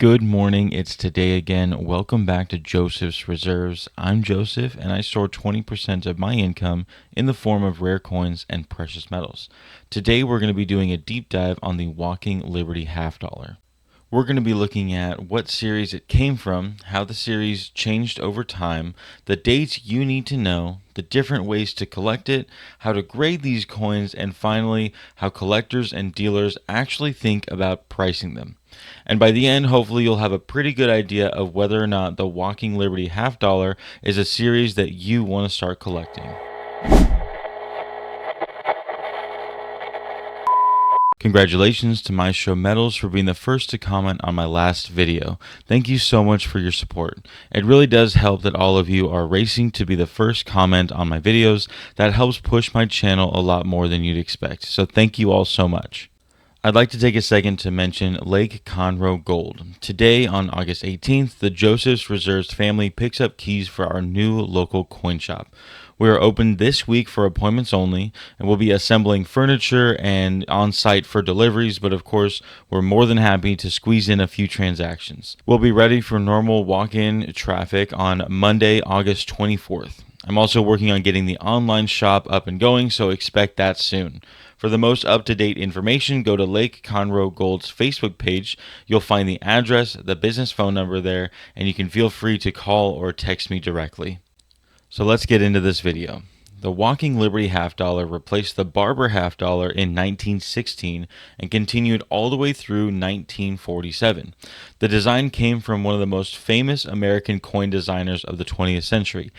Good morning, it's today again. Welcome back to Joseph's Reserves. I'm Joseph and I store 20% of my income in the form of rare coins and precious metals. Today we're going to be doing a deep dive on the Walking Liberty half dollar. We're going to be looking at what series it came from, how the series changed over time, the dates you need to know, the different ways to collect it, how to grade these coins, and finally, how collectors and dealers actually think about pricing them. And by the end, hopefully you'll have a pretty good idea of whether or not the Walking Liberty half dollar is a series that you want to start collecting. Congratulations to My Show Metals for being the first to comment on my last video. Thank you so much for your support. It really does help that all of you are racing to be the first comment on my videos. That helps push my channel a lot more than you'd expect. So thank you all so much. I'd like to take a second to mention Lake Conroe Gold. Today, on August 18th, the Joseph's Reserves family picks up keys for our new local coin shop. We are open this week for appointments only, and we'll be assembling furniture and on site for deliveries, but of course, we're more than happy to squeeze in a few transactions. We'll be ready for normal walk-in traffic on Monday, August 24th. I'm also working on getting the online shop up and going, so expect that soon. For the most up-to-date information, go to Lake Conroe Gold's Facebook page. You'll find the address, the business phone number there, and you can feel free to call or text me directly. So let's get into this video. The Walking Liberty half dollar replaced the Barber half dollar in 1916 and continued all the way through 1947. The design came from one of the most famous American coin designers of the 20th century,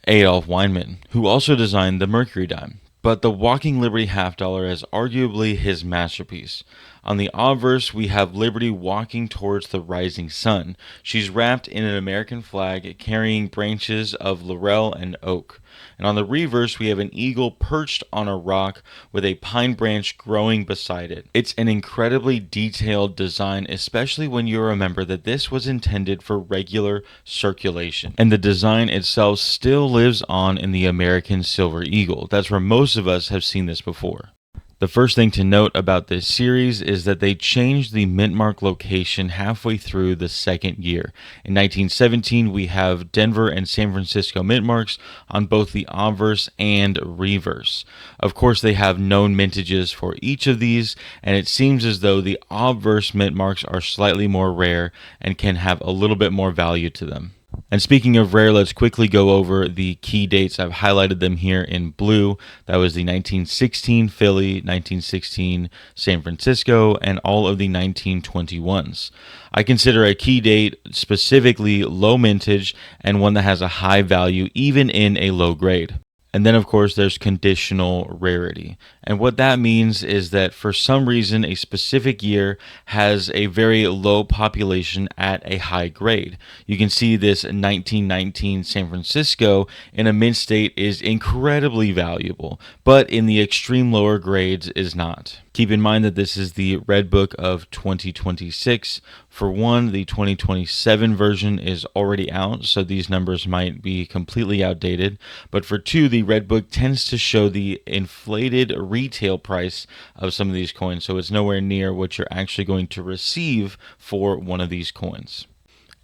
Adolph Weinman, who also designed the Mercury dime. But the Walking Liberty half dollar is arguably his masterpiece. On the obverse, we have Liberty walking towards the rising sun. She's wrapped in an American flag carrying branches of laurel and oak. And on the reverse, we have an eagle perched on a rock with a pine branch growing beside it. It's an incredibly detailed design, especially when you remember that this was intended for regular circulation. And the design itself still lives on in the American silver eagle. That's where most of us have seen this before. The first thing to note about this series is that they changed the mint mark location halfway through the second year. In 1917, we have Denver and San Francisco mint marks on both the obverse and reverse. Of course, they have known mintages for each of these, and it seems as though the obverse mint marks are slightly more rare and can have a little bit more value to them. And speaking of rare, let's quickly go over the key dates. I've highlighted them here in blue. That was the 1916 Philly, 1916 San Francisco, and all of the 1921s. I consider a key date specifically low mintage and one that has a high value even in a low grade. And then, of course, there's conditional rarity. And what that means is that for some reason, a specific year has a very low population at a high grade. You can see this 1919 San Francisco in a mint state is incredibly valuable, but in the extreme lower grades is not. Keep in mind that this is the Red Book of 2026. For one, the 2027 version is already out, so these numbers might be completely outdated. But for two, the Red Book tends to show the inflated retail price of some of these coins, so it's nowhere near what you're actually going to receive for one of these coins.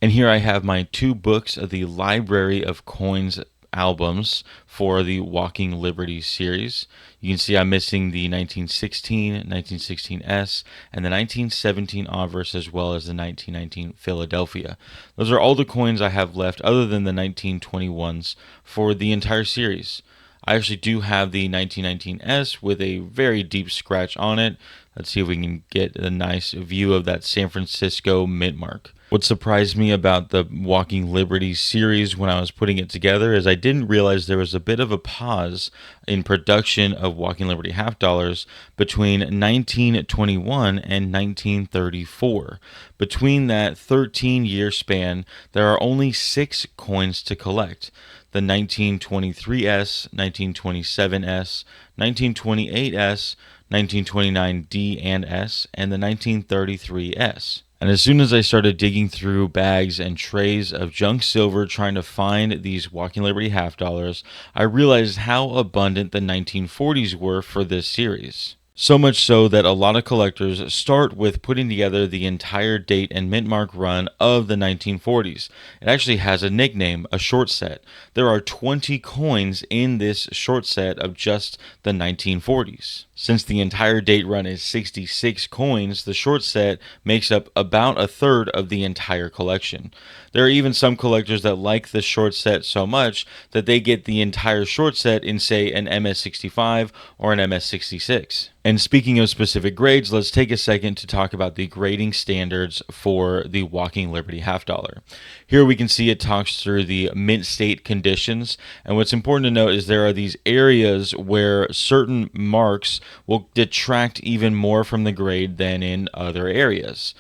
And here I have my two books of the Library of Coins albums for the Walking Liberty series. You can see I'm missing the 1916, 1916S, and the 1917 obverse, as well as the 1919 Philadelphia. Those are all the coins I have left other than the 1921s for the entire series. I actually do have the 1919S with a very deep scratch on it. Let's see if we can get a nice view of that San Francisco mint mark. What surprised me about the Walking Liberty series when I was putting it together is I didn't realize there was a bit of a pause in production of Walking Liberty half dollars between 1921 and 1934. Between that 13-year span, there are only 6 coins to collect. The 1923S, 1927S, 1928S, 1929D and S, and the 1933S. And as soon as I started digging through bags and trays of junk silver trying to find these Walking Liberty half dollars, I realized how abundant the 1940s were for this series. So much so that a lot of collectors start with putting together the entire date and mint mark run of the 1940s. It actually has a nickname, a short set. There are 20 coins in this short set of just the 1940s. Since the entire date run is 66 coins, the short set makes up about a third of the entire collection. There are even some collectors that like the short set so much that they get the entire short set in, say, an MS65 or an MS66. And speaking of specific grades, let's take a second to talk about the grading standards for the Walking Liberty half dollar. Here we can see it talks through the mint state conditions, and what's important to note is there are these areas where certain marks will detract even more from the grade than in other areas.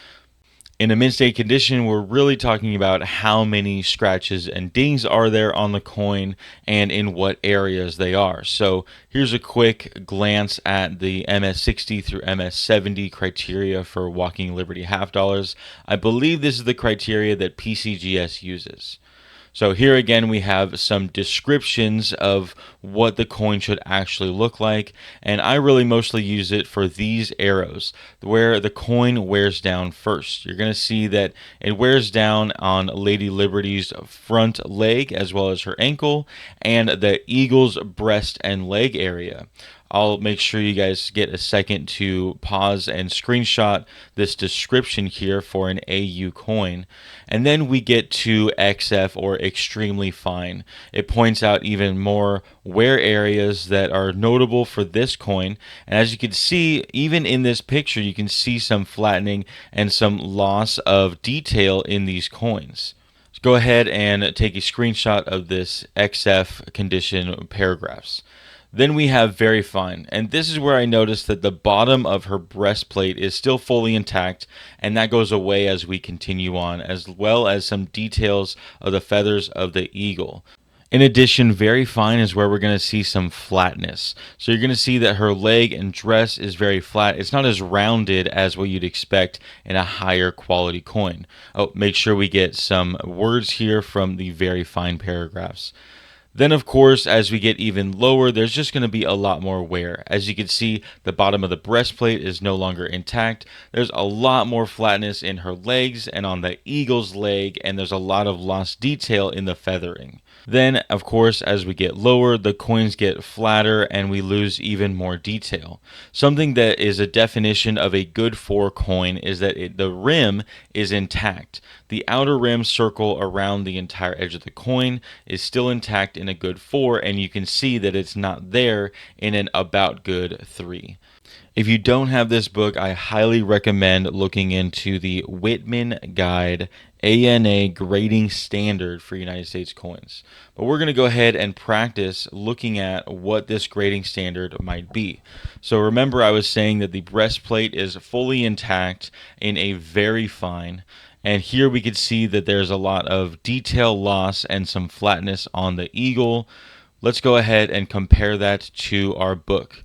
In a mint state condition, we're really talking about how many scratches and dings are there on the coin and in what areas they are. So here's a quick glance at the MS60 through MS70 criteria for Walking Liberty half dollars. I believe this is the criteria that PCGS uses. So here again we have some descriptions of what the coin should actually look like, and I really mostly use it for these arrows where the coin wears down first. You're going to see that it wears down on Lady Liberty's front leg as well as her ankle and the eagle's breast and leg area. I'll make sure you guys get a second to pause and screenshot this description here for an AU coin. And then we get to XF, or extremely fine. It points out even more wear areas that are notable for this coin. And as you can see, even in this picture, you can see some flattening and some loss of detail in these coins. So go ahead and take a screenshot of this XF condition paragraphs. Then we have very fine, and this is where I noticed that the bottom of her breastplate is still fully intact, and that goes away as we continue on, as well as some details of the feathers of the eagle. In addition, very fine is where we're going to see some flatness. So you're going to see that her leg and dress is very flat. It's not as rounded as what you'd expect in a higher quality coin. Oh, make sure we get some words here from the very fine paragraphs. Then, of course, as we get even lower, there's just going to be a lot more wear. As you can see, the bottom of the breastplate is no longer intact. There's a lot more flatness in her legs and on the eagle's leg, and there's a lot of lost detail in the feathering. Then, of course, as we get lower, the coins get flatter and we lose even more detail. Something that is a definition of a good 4 coin is that the rim is intact. The outer rim circle around the entire edge of the coin is still intact in a good 4, and you can see that it's not there in an about good 3. If you don't have this book, I highly recommend looking into the Weinman Guide ANA grading standard for United States coins. But we're going to go ahead and practice looking at what this grading standard might be. So remember, I was saying that the breastplate is fully intact in a very fine. And here we could see that there's a lot of detail loss and some flatness on the eagle. Let's go ahead and compare that to our book.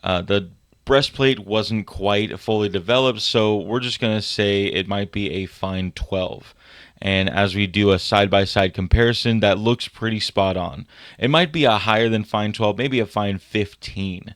The breastplate wasn't quite fully developed, so we're just going to say it might be a fine 12. And as we do a side-by-side comparison, that looks pretty spot on. It might be a higher than fine 12, maybe a fine 15.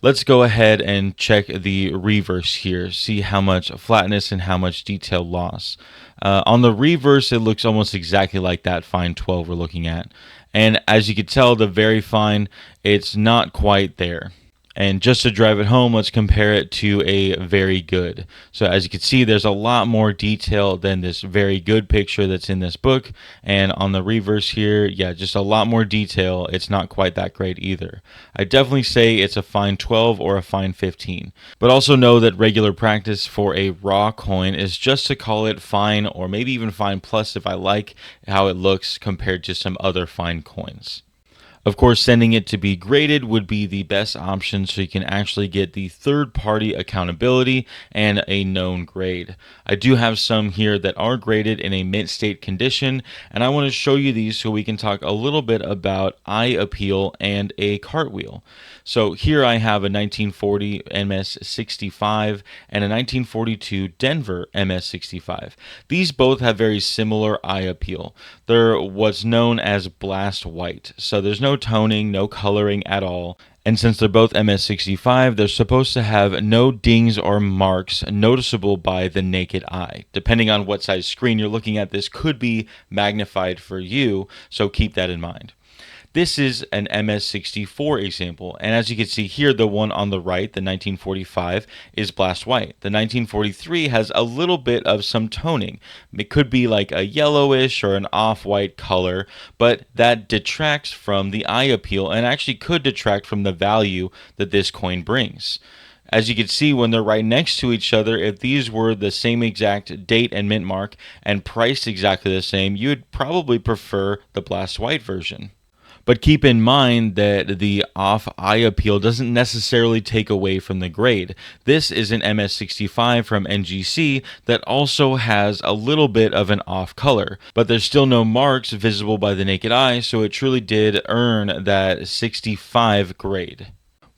Let's go ahead and check the reverse here, see how much flatness and how much detail loss. On the reverse, it looks almost exactly like that fine 12 we're looking at. And as you can tell, the very fine, it's not quite there. And just to drive it home, let's compare it to a very good. So as you can see, there's a lot more detail than this very good picture that's in this book. And on the reverse here, yeah, just a lot more detail. It's not quite that great either. I definitely say it's a fine 12 or a fine 15. But also know that regular practice for a raw coin is just to call it fine, or maybe even fine plus if I like how it looks compared to some other fine coins. Of course, sending it to be graded would be the best option so you can actually get the third-party accountability and a known grade. I do have some here that are graded in a mint state condition, and I want to show you these so we can talk a little bit about eye appeal and a cartwheel. So here I have a 1940 MS65 and a 1942 Denver MS65. These both have very similar eye appeal. They're what's known as blast white, so there's no toning, no coloring at all. And since they're both MS65, they're supposed to have no dings or marks noticeable by the naked eye. Depending on what size screen you're looking at, this could be magnified for you, so keep that in mind. This is an MS64 example, and as you can see here, the one on the right, the 1945, is blast white. The 1943 has a little bit of some toning. It could be like a yellowish or an off-white color, but that detracts from the eye appeal and actually could detract from the value that this coin brings. As you can see, when they're right next to each other, if these were the same exact date and mint mark and priced exactly the same, you would probably prefer the blast white version. But keep in mind that the off eye appeal doesn't necessarily take away from the grade. This is an MS65 from NGC that also has a little bit of an off color, but there's still no marks visible by the naked eye, so it truly did earn that 65 grade.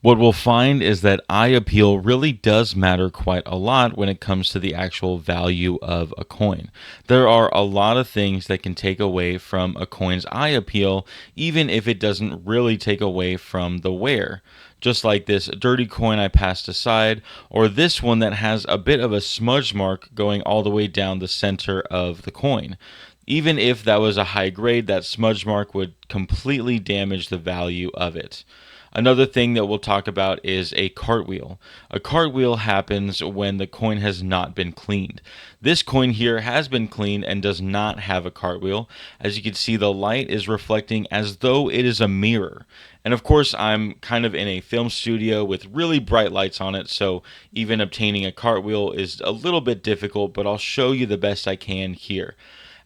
What we'll find is that eye appeal really does matter quite a lot when it comes to the actual value of a coin. There are a lot of things that can take away from a coin's eye appeal, even if it doesn't really take away from the wear. Just like this dirty coin I passed aside, or this one that has a bit of a smudge mark going all the way down the center of the coin. Even if that was a high grade, that smudge mark would completely damage the value of it. Another thing that we'll talk about is a cartwheel. A cartwheel happens when the coin has not been cleaned. This coin here has been cleaned and does not have a cartwheel. As you can see, the light is reflecting as though it is a mirror. And of course, I'm kind of in a film studio with really bright lights on it, so even obtaining a cartwheel is a little bit difficult, but I'll show you the best I can here.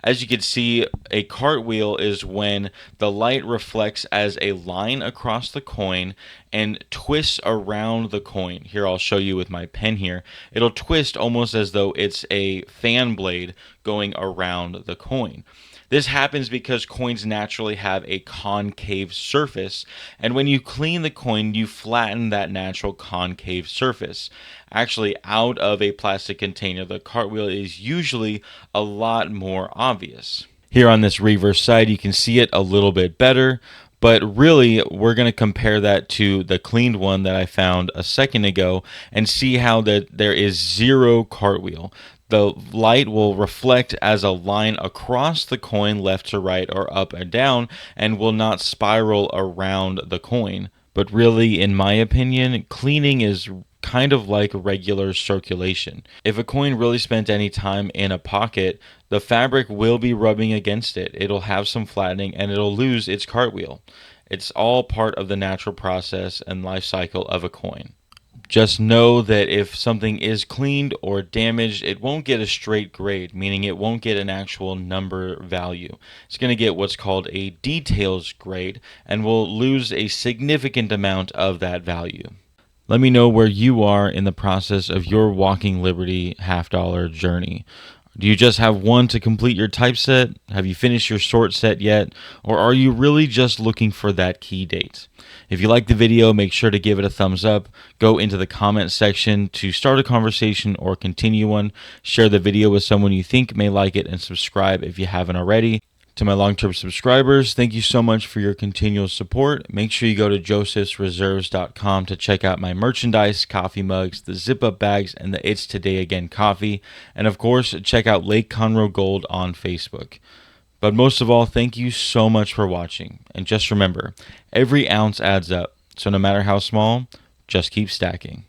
As you can see, a cartwheel is when the light reflects as a line across the coin and twists around the coin. Here, I'll show you with my pen here. It'll twist almost as though it's a fan blade going around the coin. This happens because coins naturally have a concave surface, and when you clean the coin, you flatten that natural concave surface. Actually, out of a plastic container, the cartwheel is usually a lot more obvious. Here on this reverse side, you can see it a little bit better, but really, we're going to compare that to the cleaned one that I found a second ago and see how that there is zero cartwheel. The light will reflect as a line across the coin left to right or up and down and will not spiral around the coin. But really, in my opinion, cleaning is kind of like regular circulation. If a coin really spent any time in a pocket, the fabric will be rubbing against it. It'll have some flattening and it'll lose its cartwheel. It's all part of the natural process and life cycle of a coin. Just know that if something is cleaned or damaged, it won't get a straight grade, meaning it won't get an actual number value. It's going to get what's called a details grade and will lose a significant amount of that value. Let me know where you are in the process of your Walking Liberty $50 journey. Do you just have one to complete your typeset? Have you finished your sort set yet? Or are you really just looking for that key date? If you like the video, make sure to give it a thumbs up. Go into the comment section to start a conversation or continue one. Share the video with someone you think may like it and subscribe if you haven't already. To my long-term subscribers, thank you so much for your continual support. Make sure you go to josephsreserves.com to check out my merchandise, coffee mugs, the zip-up bags, and the It's Today Again coffee. And of course, check out Lake Conroe Gold on Facebook. But most of all, thank you so much for watching. And just remember, every ounce adds up. So no matter how small, just keep stacking.